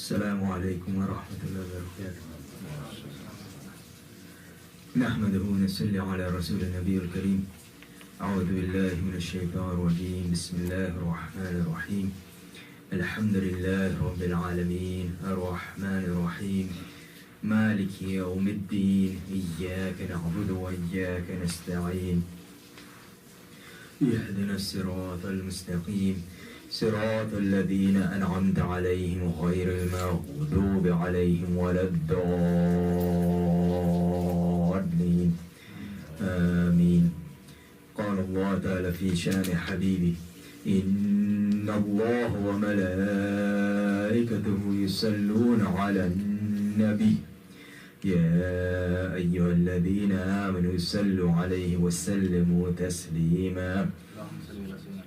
السلام عليكم ورحمة الله وبركاته. نحمده ونصلي على رسول النبي الكريم. أعوذ بالله من الشيطان الرجيم. بسم الله الرحمن الرحيم. الحمد لله رب العالمين الرحمن الرحيم مالك يوم الدين إياك نعبد وإياك نستعين اهدنا الصراط المستقيم صراط الذين أنعمت عليهم غير المغضوب عليهم ولا الضالين آمين. قال الله تعالى في شان حبيبي إن الله وملائكته يصلون على النبي يا أيها الذين آمنوا صلوا عليه وسلموا تسليما.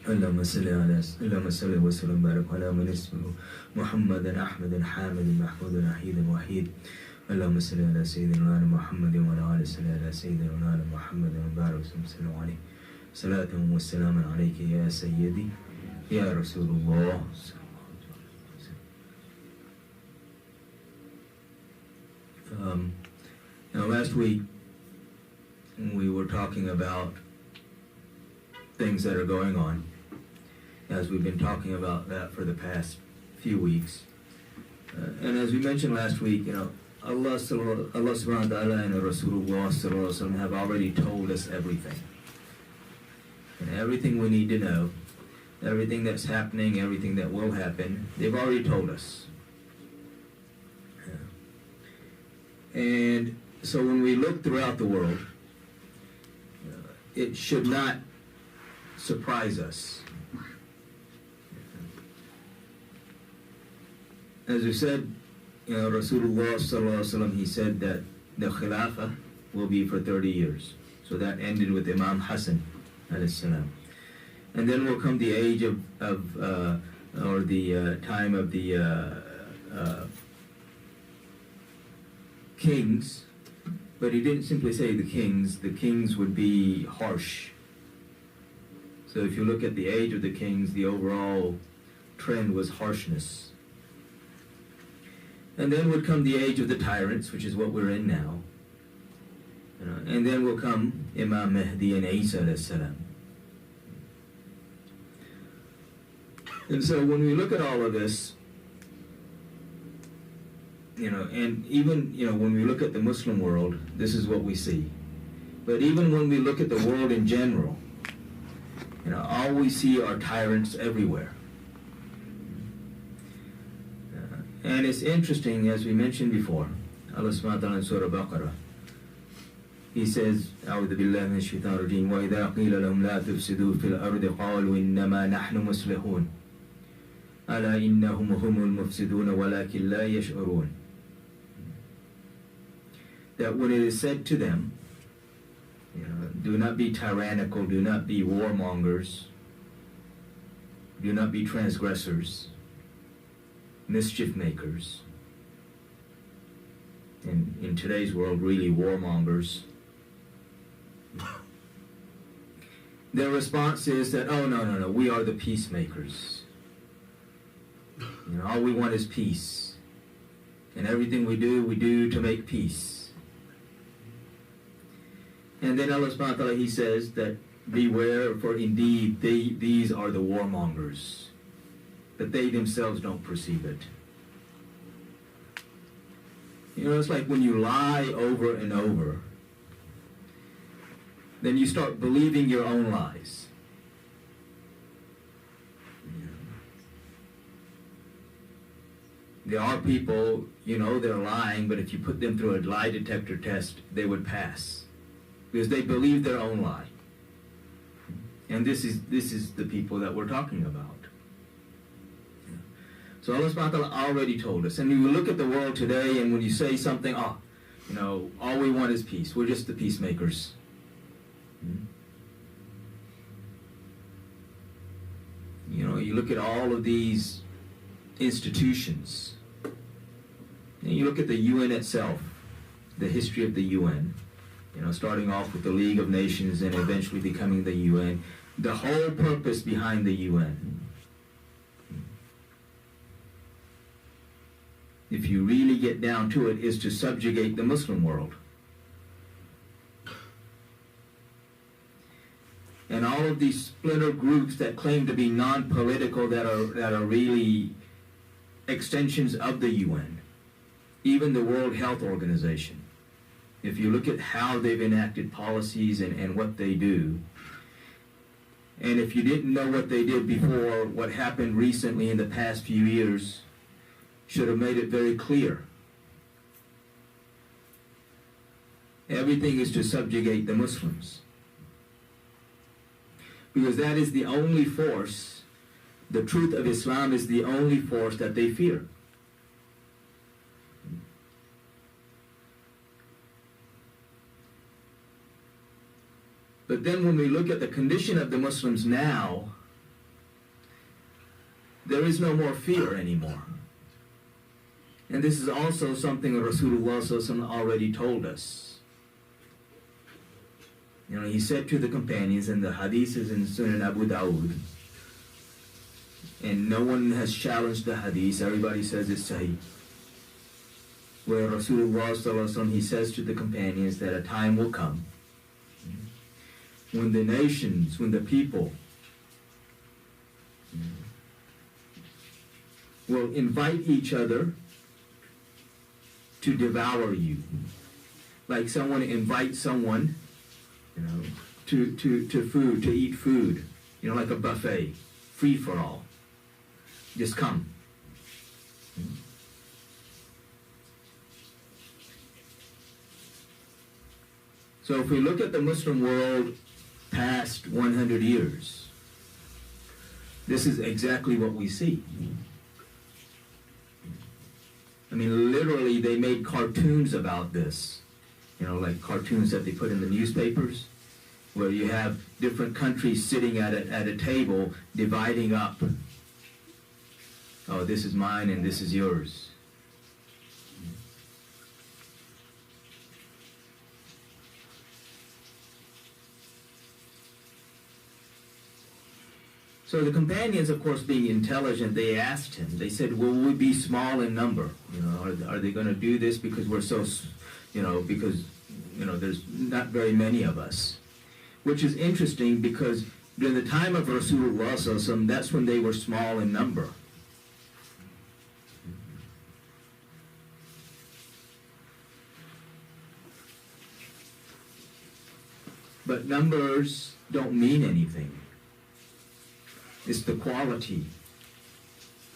اللهم صل وسلم وبارك على من اسمه محمد أحمد حامد محمود وحيد وحيد. اللهم صل على سيدنا محمد وعلى آل سيدنا محمد وبارك وسلم عليه صلاة وسلاما عليك يا سيدي يا رسول الله. Now last week we were talking about things that are going on, as we've been talking about that for the past few weeks. And as we mentioned last week, Allah subhanahu wa ta'ala and Rasulullah sallallahu alaihi wasallam have already told us everything. And everything we need to know, everything that's happening, everything that will happen, they've already told us. And so when we look throughout the world, it should not surprise us. As we said, Rasulullah sallallahu alaihi wasallam, he said that the Khilafah will be for 30 years. So that ended with Imam Hassan alayhi salam. And then will come the age of or the time of the kings. But he didn't simply say the kings would be harsh. So if you look at the age of the kings, the overall trend was harshness. And then would come the age of the tyrants, which is what we're in now. And then will come Imam Mahdi and Isa alayhi salam. And so when we look at all of this, and even, when we look at the Muslim world, this is what we see. But even when we look at the world in general, all we see are tyrants everywhere. And it's interesting, as we mentioned before, Allah subhanahu wa ta'ala in Surah Baqarah, He says, أعوذ بالله من الشيطان الرجيم وإذا قيل لهم لا تفسدوا في الأرض قالوا إنما نحن مصلحون ألا إنهم هم المفسدون ولكن لا يشعرون. That when it is said to them, do not be tyrannical, do not be warmongers, do not be transgressors, mischief makers. And in today's world, really warmongers. Their response is that, oh, no, we are the peacemakers. All we want is peace. And everything we do to make peace. And then Allah subhanahu wa ta'ala, He says that, beware, for indeed these are the warmongers. But they themselves don't perceive it. It's like when you lie over and over, then you start believing your own lies. There are people, they're lying, but if you put them through a lie detector test, they would pass. Because they believe their own lie. And this is the people that we're talking about. So Allah subhanahu wa ta'ala already told us. And you look at the world today, and when you say something, all we want is peace. We're just the peacemakers. You look at all of these institutions. And you look at the UN itself, the history of the UN. Starting off with the League of Nations and eventually becoming the UN. The whole purpose behind the UN if you really get down to it, is to subjugate the Muslim world. And all of these splinter groups that claim to be non-political, that are really extensions of the UN, even the World Health Organization. If you look at how they've enacted policies and what they do, and if you didn't know what they did before, what happened recently in the past few years should have made it very clear. Everything is to subjugate the Muslims. Because that is the only force, the truth of Islam is the only force that they fear. But then when we look at the condition of the Muslims now, there is no more fear anymore. And this is also something that Rasulullah SAW already told us. You know, he said to the companions, and the hadith is in Sunan Abu Dawud, and no one has challenged the hadith, everybody says it's sahih, where Rasulullah SAW, he says to the companions that a time will come when the nations, when the people will invite each other to devour you. Like someone invites someone, you know, to food, to eat food, you know, like a buffet, free for all. Just come. So if we look at the Muslim world past 100 years, this is exactly what we see. I mean, literally, they made cartoons about this. You know, like cartoons that they put in the newspapers, where you have different countries sitting at a table, dividing up. Oh, this is mine and this is yours. So the companions, of course, being intelligent, they asked him, they said, will we be small in number? You know, are they going to do this because we're so, you know, because, you know, there's not very many of us? Which is interesting because during the time of Rasulullah SAW, that's when they were small in number. But numbers don't mean anything. It's the quality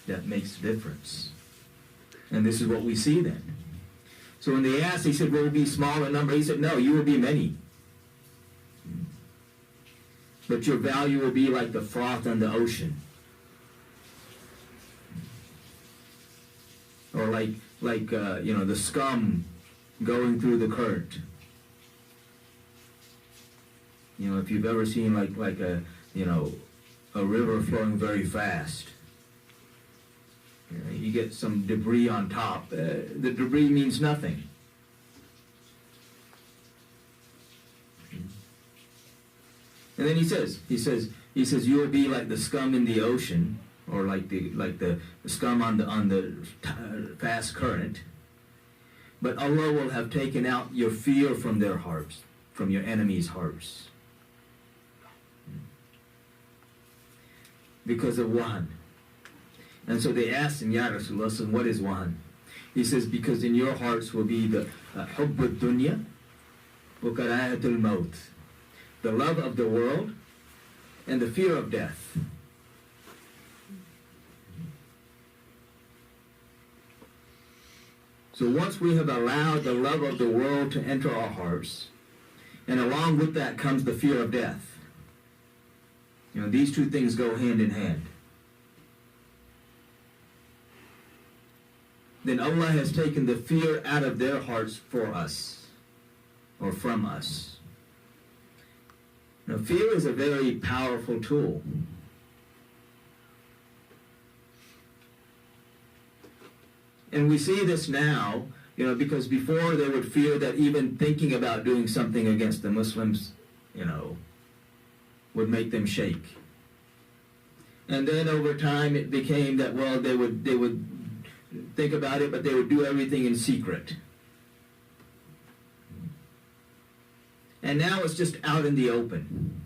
that makes the difference. And this is what we see then. So when they asked, he said, will we be small in number? He said, no, you will be many. But your value will be like the froth on the ocean. Or like you know, the scum going through the current. You know, if you've ever seen like a, you know, a river flowing very fast. You know, you get some debris on top. The debris means nothing. And then he says, you will be like the scum in the ocean, or like the scum on the fast current. But Allah will have taken out your fear from their hearts, from your enemies' hearts. Because of wahan. And so they asked him, Ya Rasulullah, what is wahan? He says, because in your hearts will be the hubb ad-dunya wa karahatul maut, the love of the world and the fear of death. So once we have allowed the love of the world to enter our hearts, and along with that comes the fear of death, you know, these two things go hand in hand. Then Allah has taken the fear out of their hearts for us, or from us. Now, fear is a very powerful tool. And we see this now, you know, because before they would fear that even thinking about doing something against the Muslims, you know, would make them shake. And then over time it became that, well, they would think about it, but they would do everything in secret. And now it's just out in the open.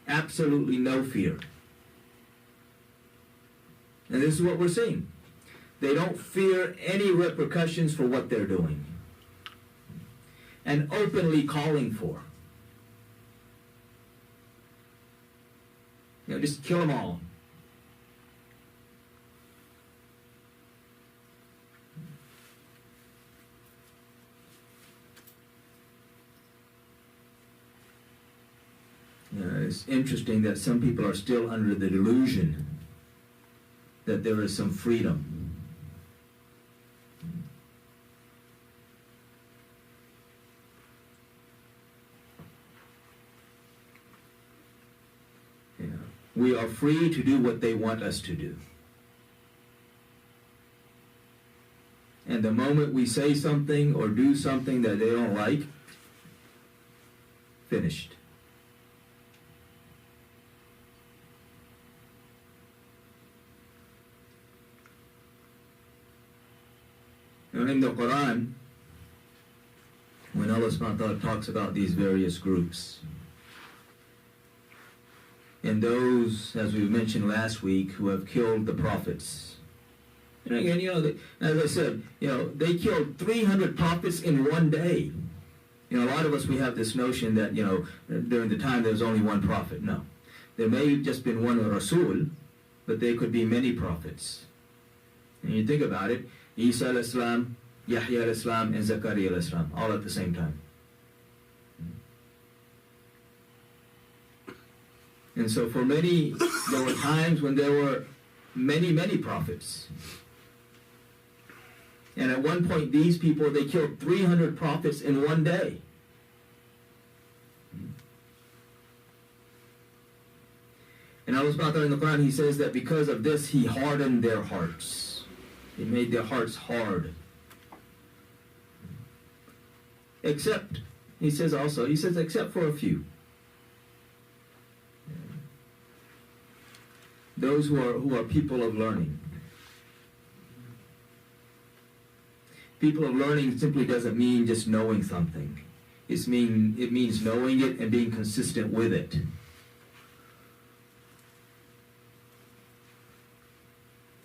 Absolutely no fear. And this is what we're seeing. They don't fear any repercussions for what they're doing. And openly calling for. Just kill them all. It's interesting that some people are still under the delusion that there is some freedom. We are free to do what they want us to do. And the moment we say something or do something that they don't like, finished. Now in the Quran, when Allah subhanahu wa ta'ala talks about these various groups, and those, as we mentioned last week, who have killed the prophets. And again, as I said, they killed 300 prophets in one day. A lot of us, we have this notion that, during the time there was only one prophet. No. There may have just been one Rasul, but there could be many prophets. And you think about it, Isa al-Islam, Yahya al-Islam, and Zakaria al-Islam, all at the same time. And so for many, there were times when there were many, many prophets. And at one point, these people, they killed 300 prophets in one day. And Allah subhanahu wa ta'ala in the Quran, He says that because of this, He hardened their hearts. He made their hearts hard. Except, He says, except for a few. Those who are people of learning. People of learning simply doesn't mean just knowing something. It means knowing it and being consistent with it.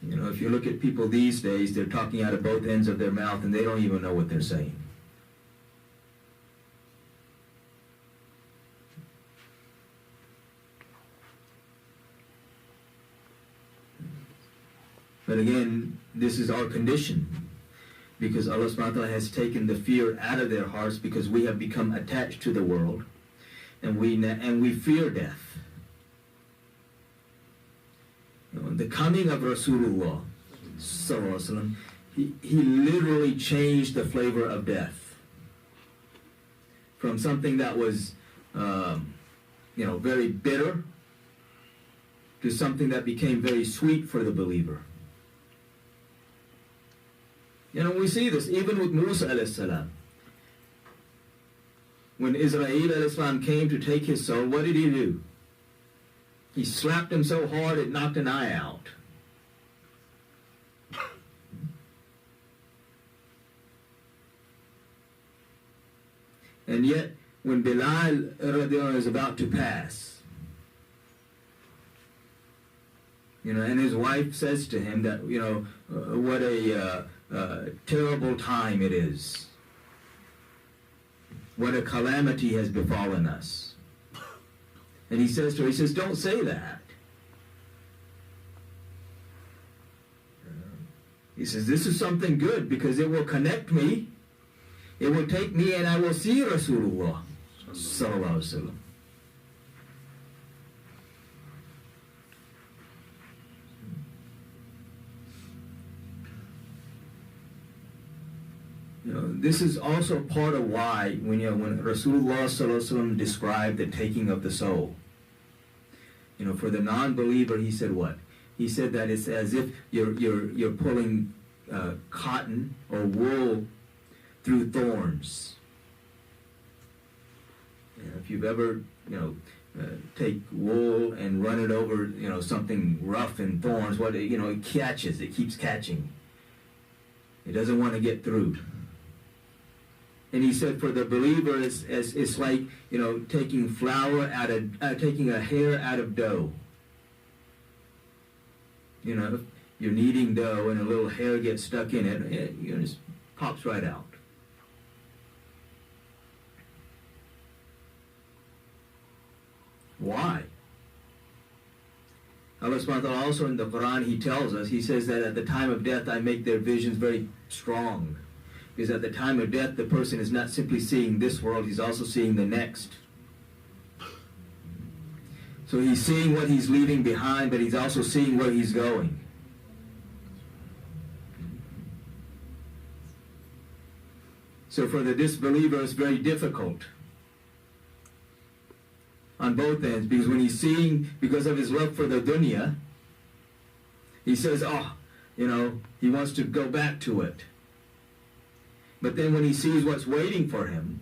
If you look at people these days, they're talking out of both ends of their mouth and they don't even know what they're saying. But again, this is our condition, because Allah subhanahu wa ta'ala has taken the fear out of their hearts, because we have become attached to the world, and we fear death. The coming of Rasulullah sallallahu alaihi wasallam, he literally changed the flavor of death from something that was very bitter to something that became very sweet for the believer. We see this even with Musa alayhi salam. When Israel alayhi salam came to take his soul, what did he do? He slapped him so hard it knocked an eye out. And yet, when Bilal is about to pass, and his wife says to him that, what a terrible time it is. What a calamity has befallen us. And he says to her, don't say that. He says, this is something good, because it will connect me. It will take me and I will see Rasulullah sallallahu alaihi wasallam. This is also part of why when Rasulullah sallallahu alaihi wasallam described the taking of the soul, for the non-believer, he said what? He said that it's as if you're pulling cotton or wool through thorns. If you've ever take wool and run it over something rough and thorns, it catches, it keeps catching. He doesn't want to get through. And he said, for the believer, it's like, taking taking a hair out of dough. You're kneading dough and a little hair gets stuck in it, it just pops right out. Why? Allah subhanahu wa ta'ala also in the Quran, He tells us, He says that at the time of death I make their visions very strong. Because at the time of death the person is not simply seeing this world, he's also seeing the next. So he's seeing what he's leaving behind, but he's also seeing where he's going. So for the disbeliever it's very difficult on both ends, because when he's seeing, because of his love for the dunya, he says, he wants to go back to it. But then when he sees what's waiting for him,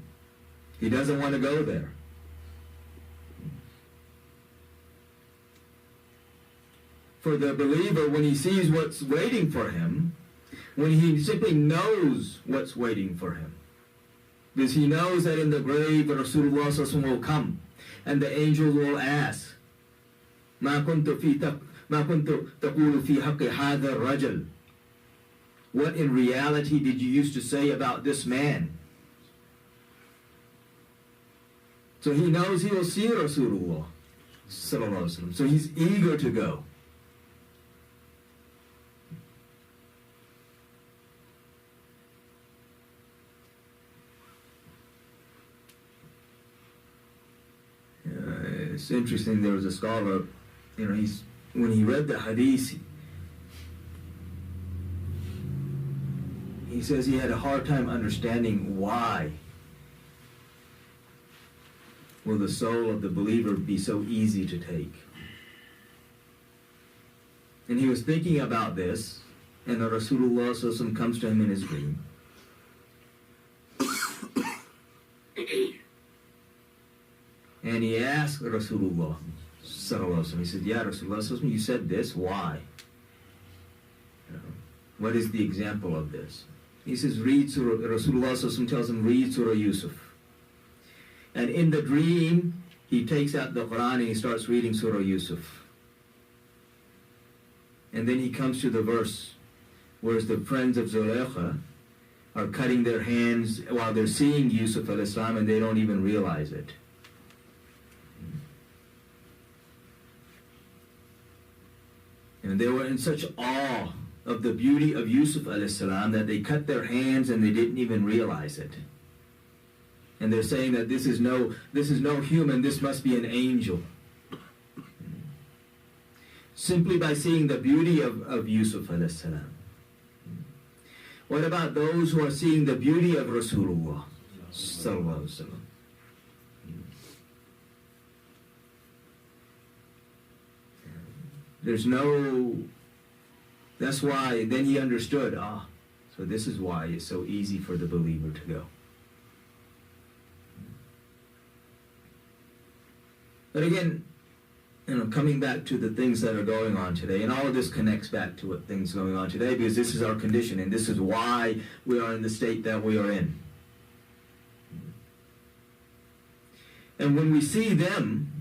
he doesn't want to go there. For the believer, when he sees what's waiting for him, when he simply knows what's waiting for him, because he knows that in the grave Rasulullah sallallahu alaihi wasallam will come, and the angels will ask, ما كنت تقول في حق هذا الرجل. What in reality did you used to say about this man? So he knows he will see Rasulullah sallallahu alaihi wasallam. So he's eager to go. It's interesting, there was a scholar, when he read the hadith, he says he had a hard time understanding why will the soul of the believer be so easy to take. And he was thinking about this, and the Rasulullah sallallahu alaihi wasallam comes to him in his dream. And he asked Rasulullah sallallahu alaihi wasallam, he said, Ya Rasulullah sallallahu alaihi wasallam, you said this, why? What is the example of this? He says, read Surah, Rasulullah sallallahu alaihi wasallam tells him, read Surah Yusuf. And in the dream, he takes out the Quran and he starts reading Surah Yusuf. And then he comes to the verse where the friends of Zulaykha are cutting their hands while they're seeing Yusuf al-Islam, and they don't even realize it. And they were in such awe of the beauty of Yusuf al-Islam that they cut their hands and they didn't even realize it. And they're saying that this is no human, this must be an angel. Simply by seeing the beauty of Yusuf al-Islam. What about those who are seeing the beauty of Rasulullah sallallahu alaihi wasallam? That's why then he understood, so this is why it's so easy for the believer to go. But again, coming back to the things that are going on today, and all of this connects back to what things going on today, because this is our condition, and this is why we are in the state that we are in. And when we see them,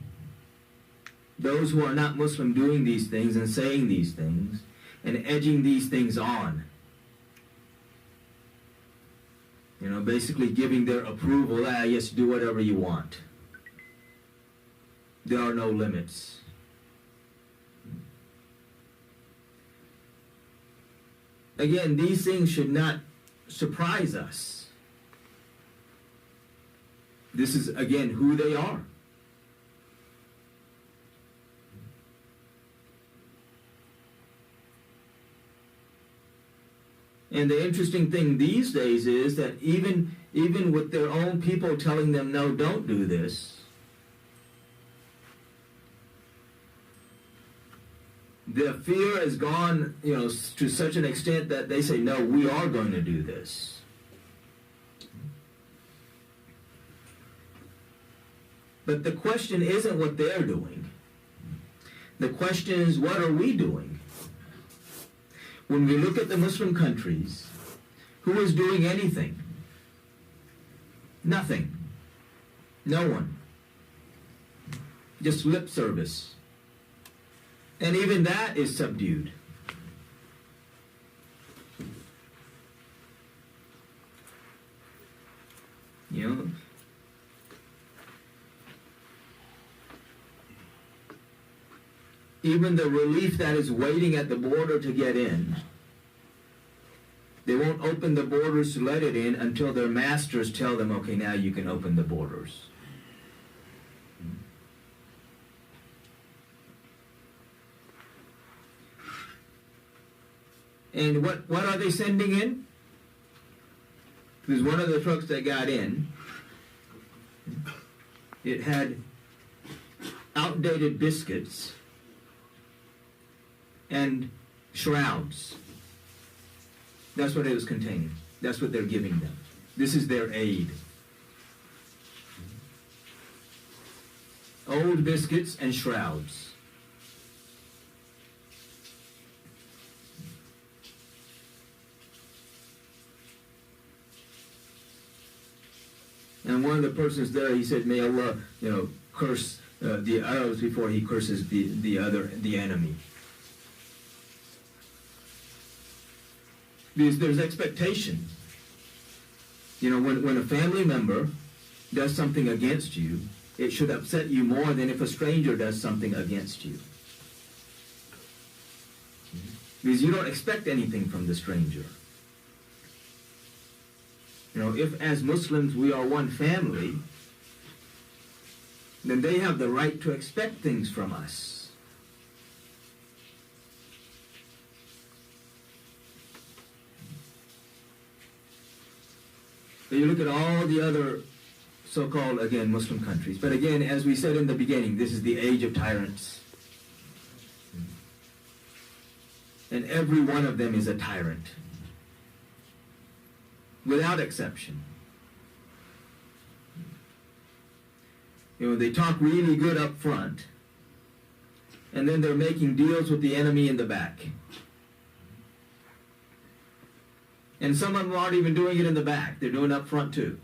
those who are not Muslim doing these things and saying these things and edging these things on, basically giving their approval, yes, do whatever you want. There are no limits. Again, these things should not surprise us. This is, again, who they are. And the interesting thing these days is that even with their own people telling them, no, don't do this, the fear has gone, to such an extent that they say, no, we are going to do this. But the question isn't what they're doing. The question is, what are we doing? When we look at the Muslim countries, Who is doing anything? Nothing. No one. Just lip service. And even that is subdued. You know? Even the relief that is waiting at the border to get in, they won't open the borders to let it in until their masters tell them, okay, now you can open the borders. And what are they sending in? Because one of the trucks that got in, it had outdated biscuits and shrouds. That's what it was containing. That's what they're giving them. This is their aid. Old biscuits and shrouds. And one of the persons there, he said, may Allah, curse the Arabs before he curses the enemy. Because there's expectation. When a family member does something against you, it should upset you more than if a stranger does something against you. Because you don't expect anything from the stranger. If as Muslims we are one family, then they have the right to expect things from us. But you look at all the other so-called, again, Muslim countries. But again, as we said in the beginning, this is the age of tyrants. And every one of them is a tyrant. Without exception. They talk really good up front, and then they're making deals with the enemy in the back. And some of them aren't even doing it in the back. They're doing it up front too.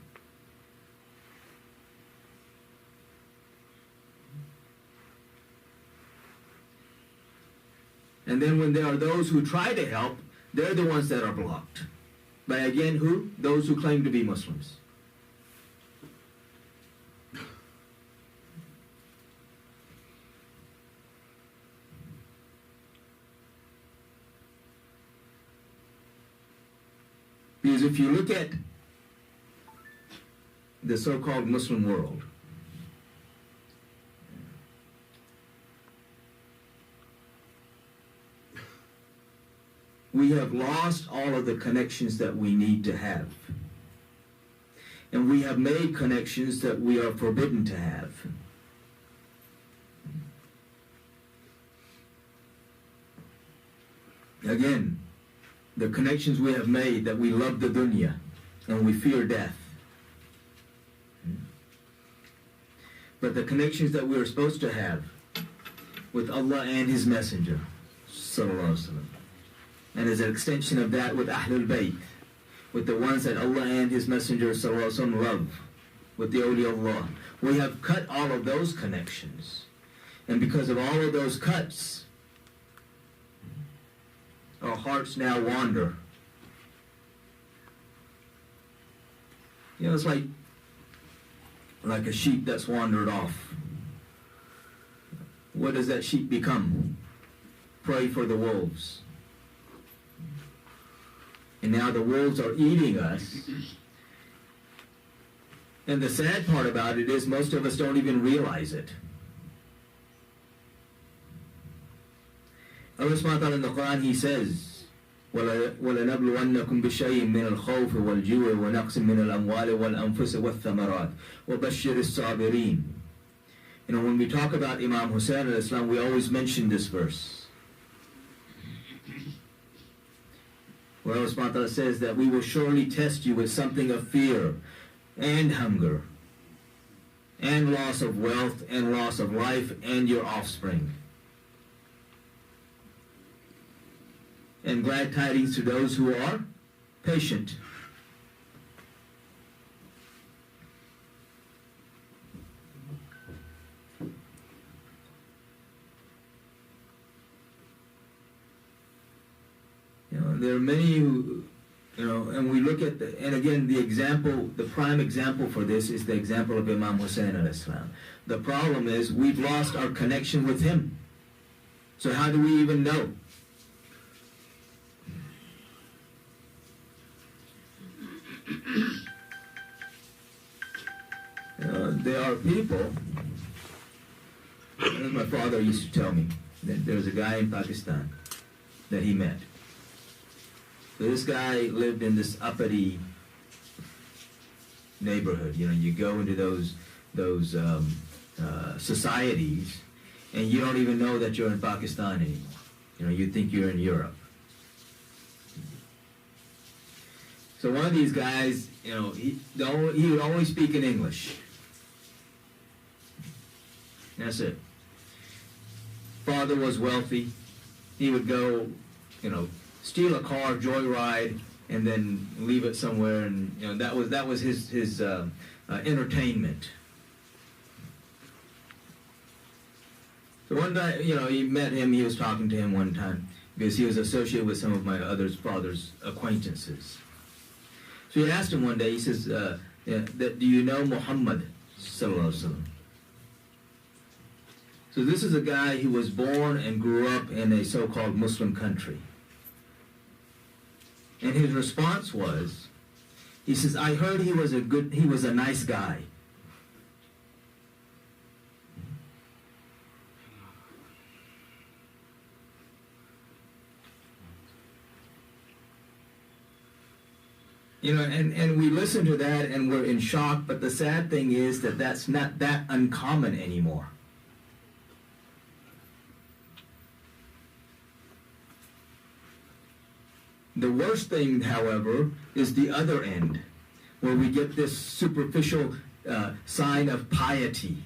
And then when there are those who try to help, they're the ones that are blocked. By again who? Those who claim to be Muslims. Because if you look at the so-called Muslim world, we have lost all of the connections that we need to have. And we have made connections that we are forbidden to have. Again, the connections we have made that we love the dunya and we fear death. But the connections that we are supposed to have with Allah and His Messenger, sallallahu alaihi wasallam, and as an extension of that with Ahlul Bayt, with the ones that Allah and His Messenger sallallahu alaihi wasallam love, with the awliyaullah. We have cut all of those connections. And because of all of those cuts, our hearts now wander. It's like a sheep that's wandered off. What does that sheep become? Prey for the wolves. And now the wolves are eating us. And the sad part about it is most of us don't even realize it. Allah subhanahu wa ta'ala in the Quran, He says, وَلَنَبْلُوَنَّكُمْ بِشَيْءٍ مِّنَ الْخَوْفِ وَالْجُوعِ وَنَقْصٍ مِّنَ الْأَمْوَالِ وَالْأَنفُسِ وَالثَّمَرَاتِ وَبَشِّرِ الصَّابِرِينَ. When we talk about Imam Hussein al-Islam, we always mention this verse. Where Allah subhanahu wa ta'ala says that we will surely test you with something of fear and hunger and loss of wealth and loss of life and your offspring. And glad tidings to those who are patient. there are many who, and we look at and again, the prime example for this is the example of Imam Hussein alayhi salam. The problem is we've lost our connection with him. So how do we even know? There are people, as my father used to tell me, that there was a guy in Pakistan that he met. So this guy lived in this uppity neighborhood. You go into those societies, and you don't even know that you're in Pakistan anymore. You think you're in Europe. So one of these guys, he would only speak in English. That's it. Father was wealthy. He would go, steal a car, joyride, and then leave it somewhere, and that was his entertainment. So one day, he met him. He was talking to him one time because he was associated with some of my father's acquaintances. So he asked him one day. He says, "Do you know Muhammad sallallahu alaihi wasallam?" So this is a guy who was born and grew up in a so-called Muslim country. And his response was, he says, "I heard he was a nice guy." And we listen to that and we're in shock, but the sad thing is that that's not that uncommon anymore. The worst thing, however, is the other end, where we get this superficial sign of piety.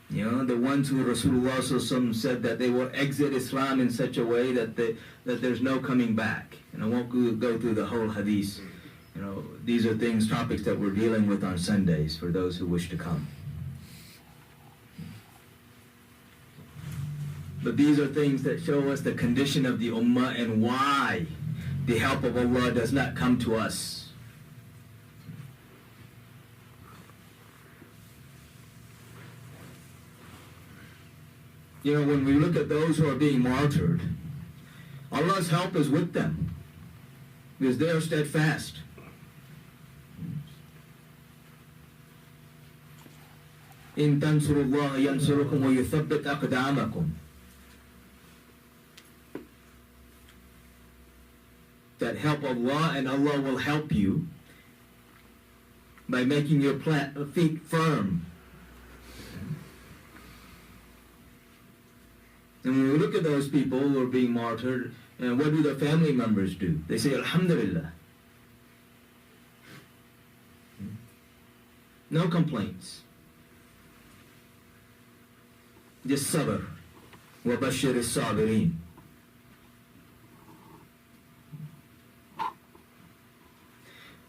The ones who Rasulullah said that they will exit Islam in such a way that there's no coming back. And I won't go through the whole hadith. These are topics that we're dealing with on Sundays for those who wish to come. But these are things that show us the condition of the ummah and why the help of Allah does not come to us. When we look at those who are being martyred, Allah's help is with them because they are steadfast. In tansurullah yansurukum wa yuthabbit aqdamakum. That help Allah, and Allah will help you by making your feet firm. And when we look at those people who are being martyred, what do their family members do? They say, Alhamdulillah. No complaints. Just sabr. Wa bashir as-sabirin.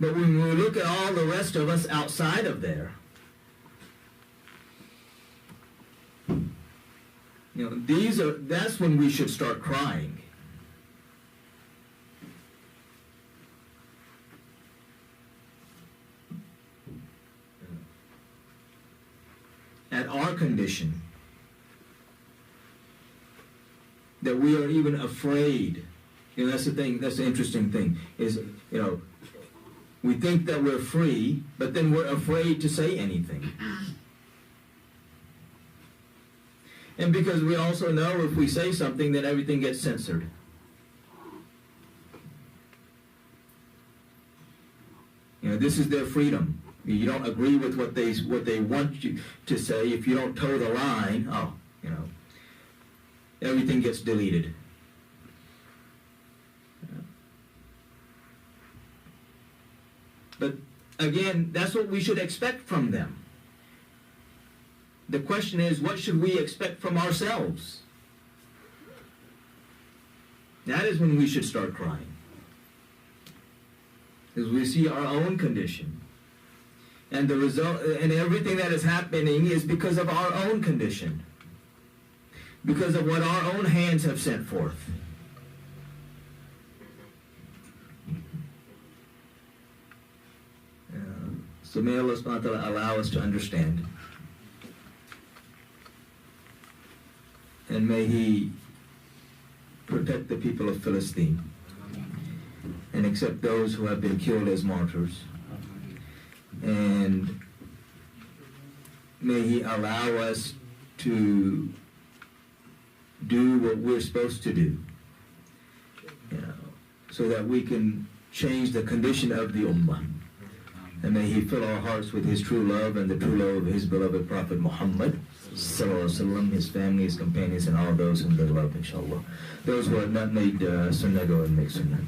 But when we look at all the rest of us outside of there, that's when we should start crying. At our condition, that we are even afraid. That's the thing, that's the interesting thing, is, we think that we're free, but then we're afraid to say anything. And because we also know if we say something, then everything gets censored. This is their freedom. You don't agree with what they want you to say. If you don't toe the line, everything gets deleted. But again, that's what we should expect from them. The question is, what should we expect from ourselves? That is when we should start crying. Because we see our own condition. And the result, and everything that is happening is because of our own condition. Because of what our own hands have sent forth. So may Allah subhanahu wa ta'ala allow us to understand. And may He protect the people of Palestine and accept those who have been killed as martyrs. And may He allow us to do what we're supposed to do, so that we can change the condition of the ummah. And may He fill our hearts with His true love and the true love of His beloved Prophet Muhammad sallallahu alaihi wasallam, his family, his companions, and all those whom they love, inshallah. Those who have not made sunnah, go and make sunnah.